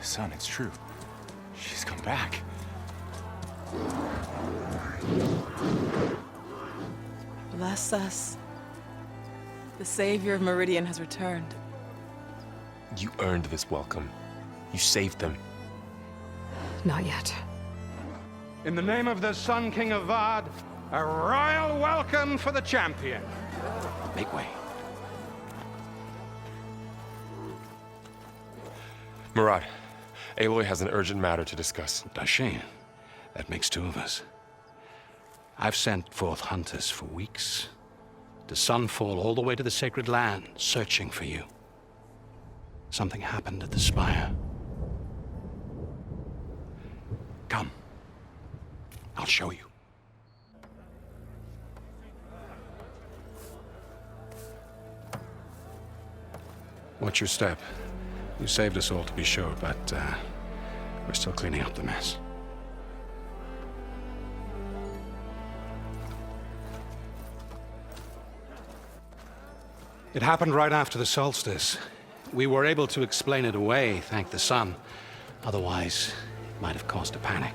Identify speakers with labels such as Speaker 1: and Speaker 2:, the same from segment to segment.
Speaker 1: Son, it's true. She's come back.
Speaker 2: Bless us. The savior of Meridian has returned.
Speaker 3: You earned this welcome. You saved them.
Speaker 4: Not yet.
Speaker 5: In the name of the Sun King of Vard, a royal welcome for the champion.
Speaker 1: Make way.
Speaker 3: Murad, Aloy has an urgent matter to discuss.
Speaker 6: Dashane, that makes two of us. I've sent forth hunters for weeks, to Sunfall all the way to the Sacred Land, searching for you. Something happened at the Spire. Come. I'll show you. Watch your step. You saved us all, to be sure, but we're still cleaning up the mess. It happened right after the solstice. We were able to explain it away, thank the sun. Otherwise, it might have caused a panic.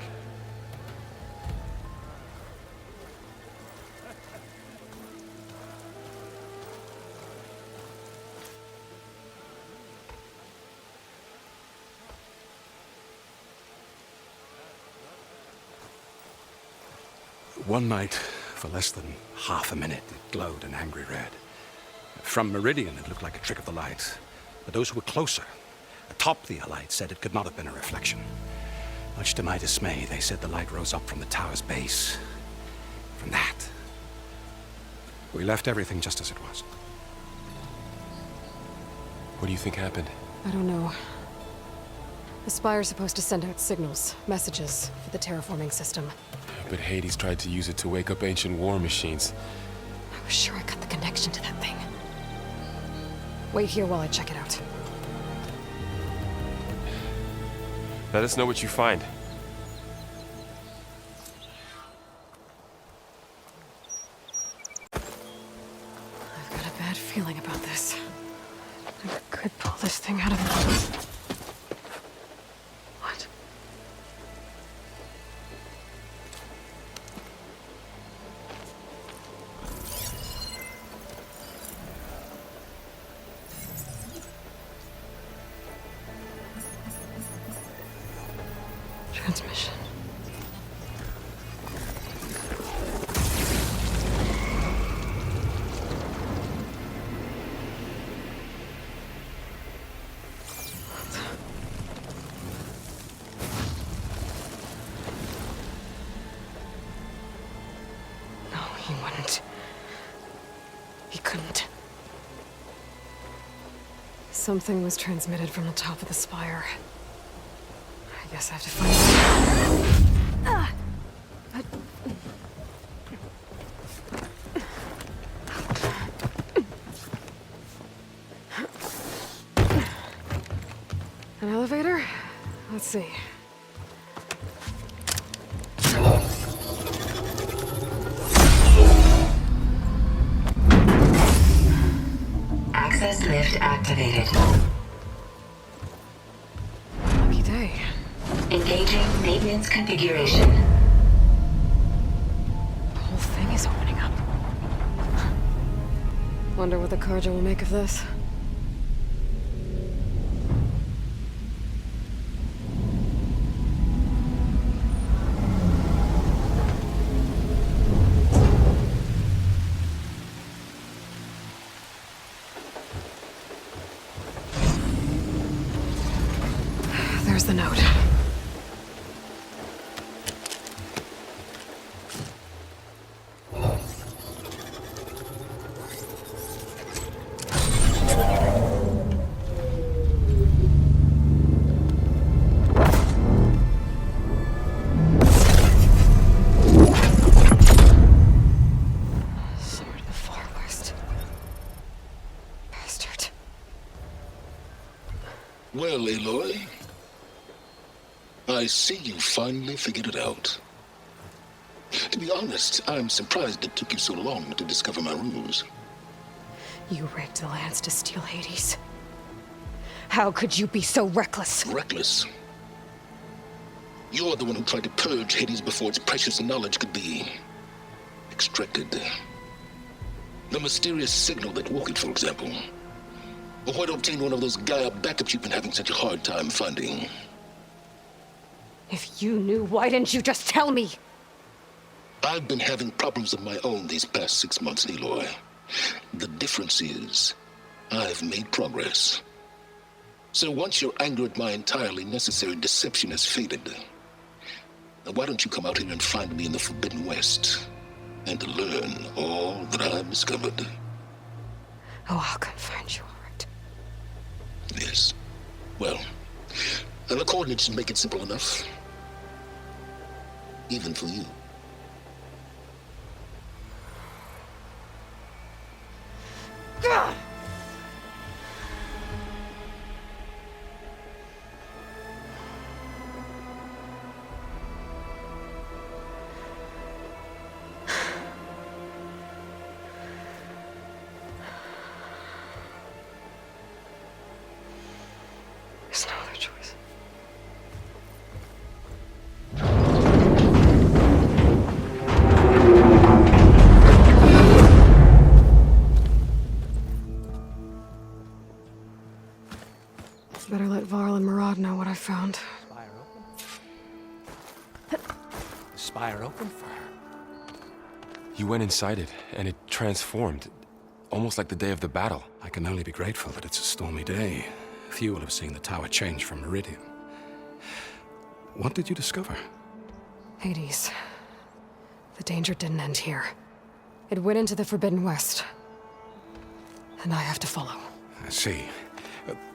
Speaker 6: One night, for less than half a minute, it glowed an angry red. From Meridian, it looked like a trick of the light. But those who were closer, atop the light, said it could not have been a reflection. Much to my dismay, they said the light rose up from the tower's base. From that, we left everything just as it was.
Speaker 3: What do you think happened?
Speaker 4: I don't know. The Spire's supposed to send out signals, messages, for the terraforming system.
Speaker 3: But Hades tried to use it to wake up ancient war machines.
Speaker 4: I was sure I got the connection to that thing. Wait here while I check it out.
Speaker 3: Let us know what you find.
Speaker 4: I've got a bad feeling about this. Never could pull this thing out of the... What? Transmission. No, he wouldn't. He couldn't. Something was transmitted from the top of the spire. I guess I have to find it. An elevator? Let's see.
Speaker 7: Access lift activated.
Speaker 4: Lucky day.
Speaker 7: Engaging maintenance configuration.
Speaker 4: The whole thing is opening up. Wonder what the Karja will make of this. There's the note. Somewhere to the far west. Bastard.
Speaker 8: Well, Aloy, I see you finally figured it out. To be honest, I'm surprised it took you so long to discover my ruse.
Speaker 4: You rigged the lands to steal Hades. How could you be so reckless?
Speaker 8: Reckless? You're the one who tried to purge Hades before its precious knowledge could be extracted. The mysterious signal that woke it, for example. Or why to obtain one of those Gaia backups you've been having such a hard time finding.
Speaker 4: If you knew, why didn't you just tell me?
Speaker 8: I've been having problems of my own these past 6 months, Aloy. The difference is, I've made progress. So once your anger at my entirely necessary deception has faded, why don't you come out here and find me in the Forbidden West, and learn all that I've discovered?
Speaker 4: Oh, I'll come find you, all right.
Speaker 8: Yes. Well, and the coordinates make it simple enough. Even for you.
Speaker 4: God! There's no other choice. Better let Varl and Murad know what I found.
Speaker 1: Spire open for her.
Speaker 3: You went inside it, and it transformed. Almost like the day of the battle.
Speaker 6: I can only be grateful that it's a stormy day. Few will have seen the tower change from Meridian. What did you discover?
Speaker 4: Hades. The danger didn't end here. It went into the Forbidden West. And I have to follow.
Speaker 6: I see.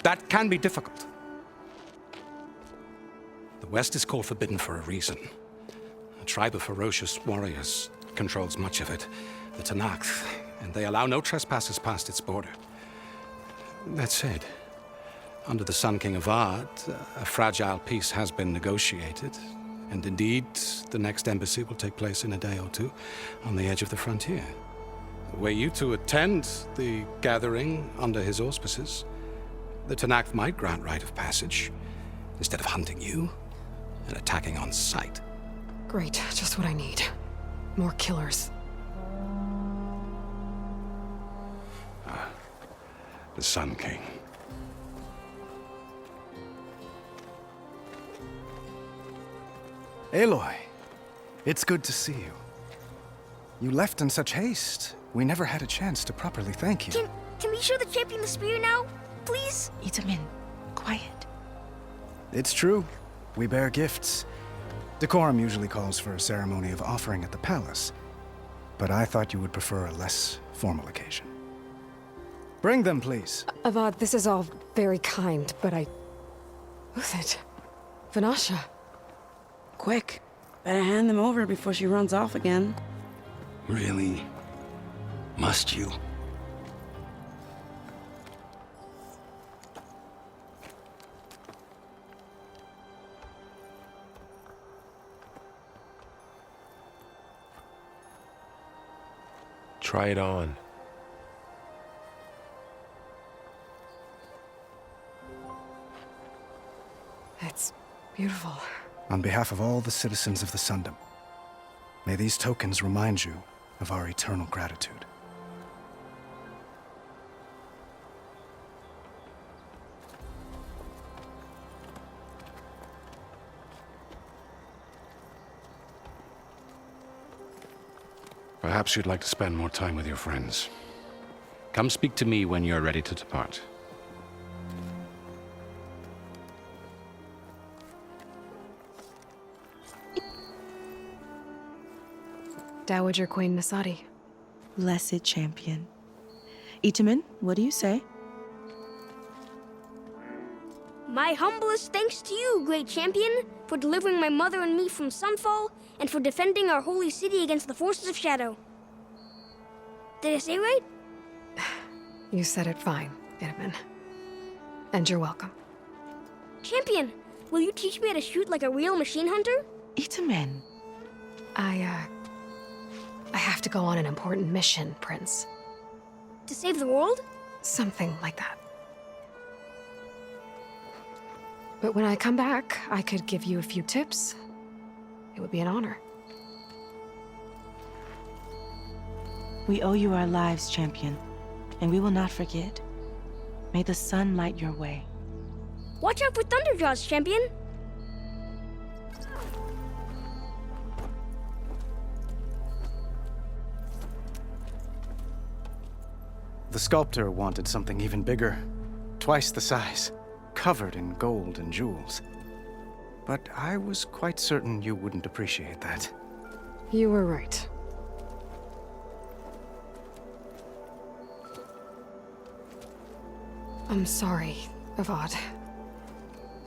Speaker 6: That can be difficult. The West is called Forbidden for a reason. A tribe of ferocious warriors controls much of it, the Tenakth, and they allow no trespassers past its border. That said, under the Sun King of Ard, a fragile peace has been negotiated, and indeed, the next embassy will take place in a day or two on the edge of the frontier. Were you to attend the gathering under his auspices, the Tenakth might grant right of passage, instead of hunting you and attacking on sight.
Speaker 4: Great, just what I need. More killers.
Speaker 6: The Sun King.
Speaker 9: Aloy, it's good to see you. You left in such haste. We never had a chance to properly thank you.
Speaker 10: Can we show the champion the spear now, please?
Speaker 2: Itamin, quiet.
Speaker 9: It's true. We bear gifts. Decorum usually calls for a ceremony of offering at the palace, but I thought you would prefer a less formal occasion. Bring them, please.
Speaker 4: Avad, this is all very kind, but Who's it? Vanasha.
Speaker 11: Quick. Better hand them over before she runs off again.
Speaker 1: Really? Must you?
Speaker 3: Try it on.
Speaker 4: It's beautiful.
Speaker 9: On behalf of all the citizens of the Sundom, may these tokens remind you of our eternal gratitude.
Speaker 6: Perhaps you'd like to spend more time with your friends. Come speak to me when you're ready to depart.
Speaker 2: Dowager Queen Nasadi.
Speaker 11: Blessed champion. Itamin, what do you say?
Speaker 10: My humblest thanks to you, great champion, for delivering my mother and me from Sunfall, and for defending our holy city against the forces of Shadow. Did I say right?
Speaker 4: You said it fine, Itamin. And you're welcome.
Speaker 10: Champion, will you teach me how to shoot like a real machine hunter?
Speaker 11: Itamin.
Speaker 4: I have to go on an important mission, Prince.
Speaker 10: To save the world?
Speaker 4: Something like that. But when I come back, I could give you a few tips, It would be an honor.
Speaker 11: We owe you our lives, champion, and we will not forget. May the sun light your way.
Speaker 10: Watch out for Thunderjaws, champion!
Speaker 9: The sculptor wanted something even bigger, twice the size, covered in gold and jewels. But I was quite certain you wouldn't appreciate that.
Speaker 4: You were right. I'm sorry, Avad.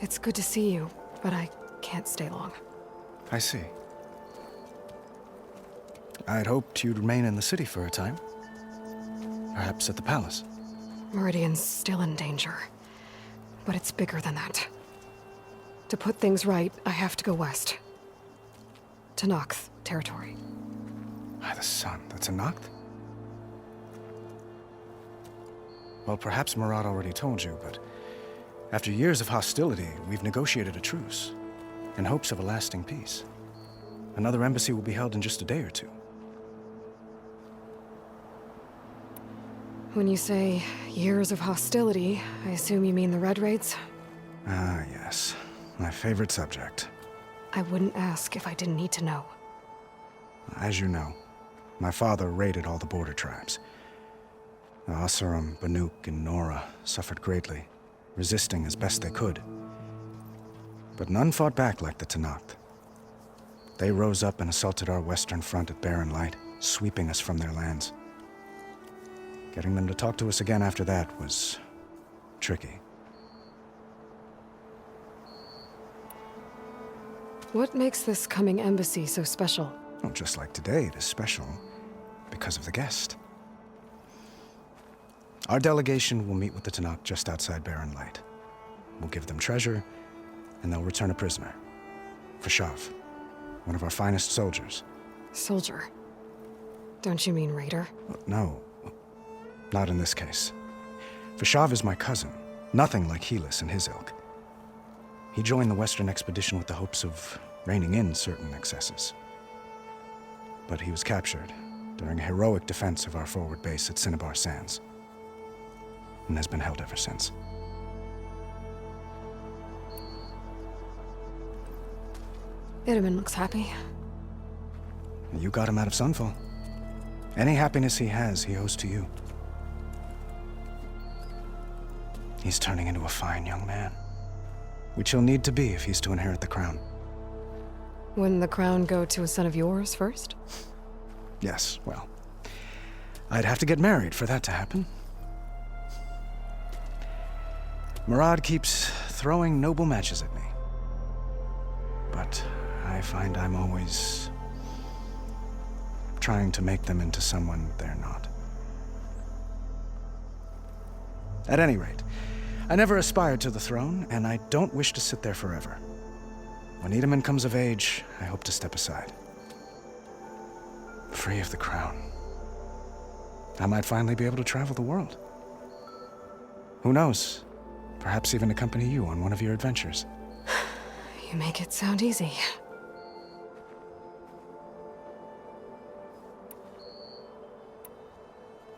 Speaker 4: It's good to see you, but I can't stay long.
Speaker 9: I see. I'd hoped you'd remain in the city for a time. Perhaps at the palace.
Speaker 4: Meridian's still in danger, but it's bigger than that. To put things right, I have to go west. To Noct territory.
Speaker 9: By the sun, that's a Noct? Well, perhaps Murad already told you, but after years of hostility, we've negotiated a truce, in hopes of a lasting peace. Another embassy will be held in just a day or two.
Speaker 4: When you say years of hostility, I assume you mean the Red Raids?
Speaker 9: Ah, yes. My favorite subject.
Speaker 4: I wouldn't ask if I didn't need to know.
Speaker 9: As you know, my father raided all the border tribes. The Asuram, Banuk, and Nora suffered greatly, resisting as best they could. But none fought back like the Tenakth. They rose up and assaulted our western front at Barren Light, sweeping us from their lands. Getting them to talk to us again after that was tricky.
Speaker 4: What makes this coming embassy so special?
Speaker 9: Well, just like today, it is special because of the guest. Our delegation will meet with the Tenakth just outside Barren Light. We'll give them treasure, and they'll return a prisoner. Fashav, one of our finest soldiers.
Speaker 4: Soldier? Don't you mean raider?
Speaker 9: No, not in this case. Fashav is my cousin, nothing like Helis and his ilk. He joined the Western expedition with the hopes of reining in certain excesses. But he was captured during a heroic defense of our forward base at Cinnabar Sands, and has been held ever since.
Speaker 4: Itaman looks happy.
Speaker 9: You got him out of Sunfall. Any happiness he has, he owes to you. He's turning into a fine young man, which he'll need to be if he's to inherit the crown.
Speaker 4: Wouldn't the crown go to a son of yours first?
Speaker 9: Yes, well, I'd have to get married for that to happen. Murad keeps throwing noble matches at me. But I find I'm always trying to make them into someone they're not. At any rate, I never aspired to the throne, and I don't wish to sit there forever. When Itaman comes of age, I hope to step aside. Free of the crown. I might finally be able to travel the world. Who knows? Perhaps even accompany you on one of your adventures.
Speaker 4: You make it sound easy.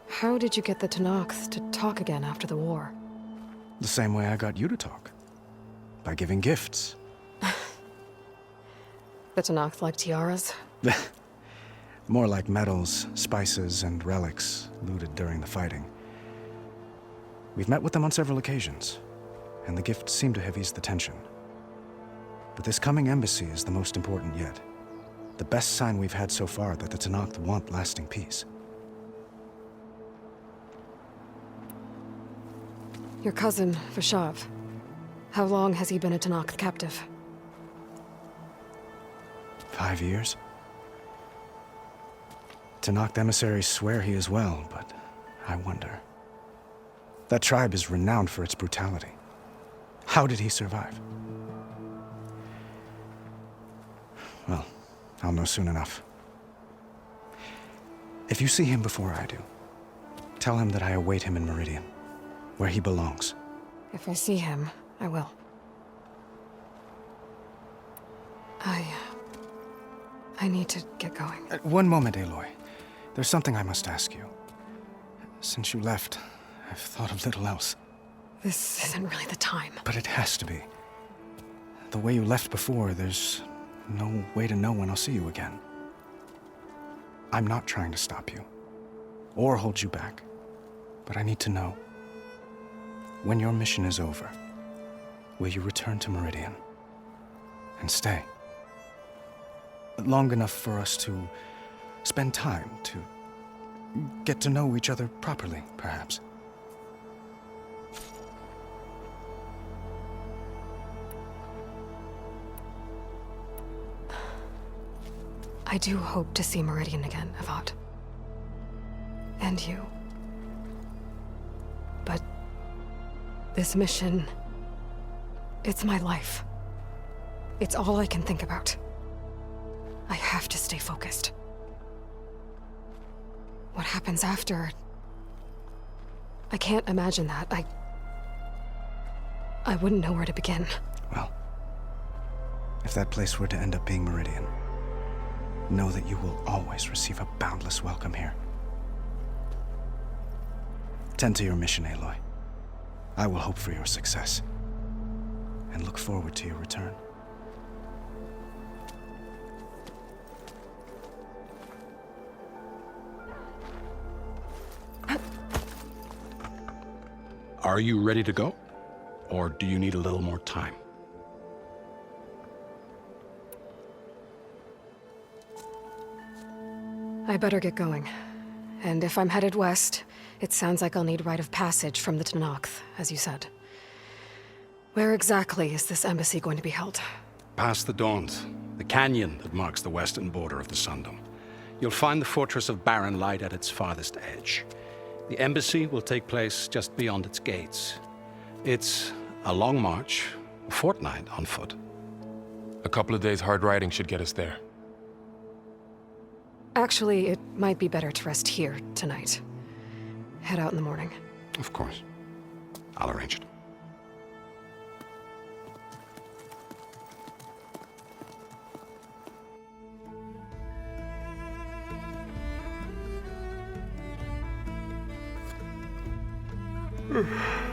Speaker 4: How did you get the Tenakth to talk again after the war?
Speaker 9: The same way I got you to talk. By giving gifts.
Speaker 4: The Tenakth like tiaras?
Speaker 9: More like medals, spices, and relics looted during the fighting. We've met with them on several occasions, and the gifts seem to have eased the tension. But this coming embassy is the most important yet. The best sign we've had so far that the Tenakth want lasting peace.
Speaker 4: Your cousin, Fashav. How long has he been a Tenakth captive?
Speaker 9: 5 years? Tenakth emissaries swear he is well, but I wonder. That tribe is renowned for its brutality. How did he survive? Well, I'll know soon enough. If you see him before I do, tell him that I await him in Meridian, where he belongs.
Speaker 4: If I see him, I will. I need to get going.
Speaker 9: One moment, Aloy. There's something I must ask you. Since you left, I've thought of little else.
Speaker 4: This isn't really the time.
Speaker 9: But it has to be. The way you left before, there's no way to know when I'll see you again. I'm not trying to stop you, or hold you back. But I need to know. When your mission is over, will you return to Meridian? And stay? Long enough for us to spend time, to get to know each other properly, perhaps.
Speaker 4: I do hope to see Meridian again, Avad. And you. But this mission, it's my life. It's all I can think about. I have to stay focused. What happens after? I can't imagine that. I wouldn't know where to begin.
Speaker 9: Well, if that place were to end up being Meridian, know that you will always receive a boundless welcome here. Tend to your mission, Aloy. I will hope for your success, and look forward to your return.
Speaker 6: Are you ready to go? Or do you need a little more time?
Speaker 4: I better get going. And if I'm headed west, it sounds like I'll need rite of passage from the Tenakth, as you said. Where exactly is this embassy going to be held?
Speaker 6: Past the Daunt, the canyon that marks the western border of the Sundom. You'll find the fortress of Barren Light at its farthest edge. The embassy will take place just beyond its gates. It's a long march, a fortnight on foot.
Speaker 3: A couple of days hard riding should get us there.
Speaker 4: Actually, it might be better to rest here tonight. Head out in the morning.
Speaker 6: Of course. I'll arrange it.
Speaker 3: Ugh.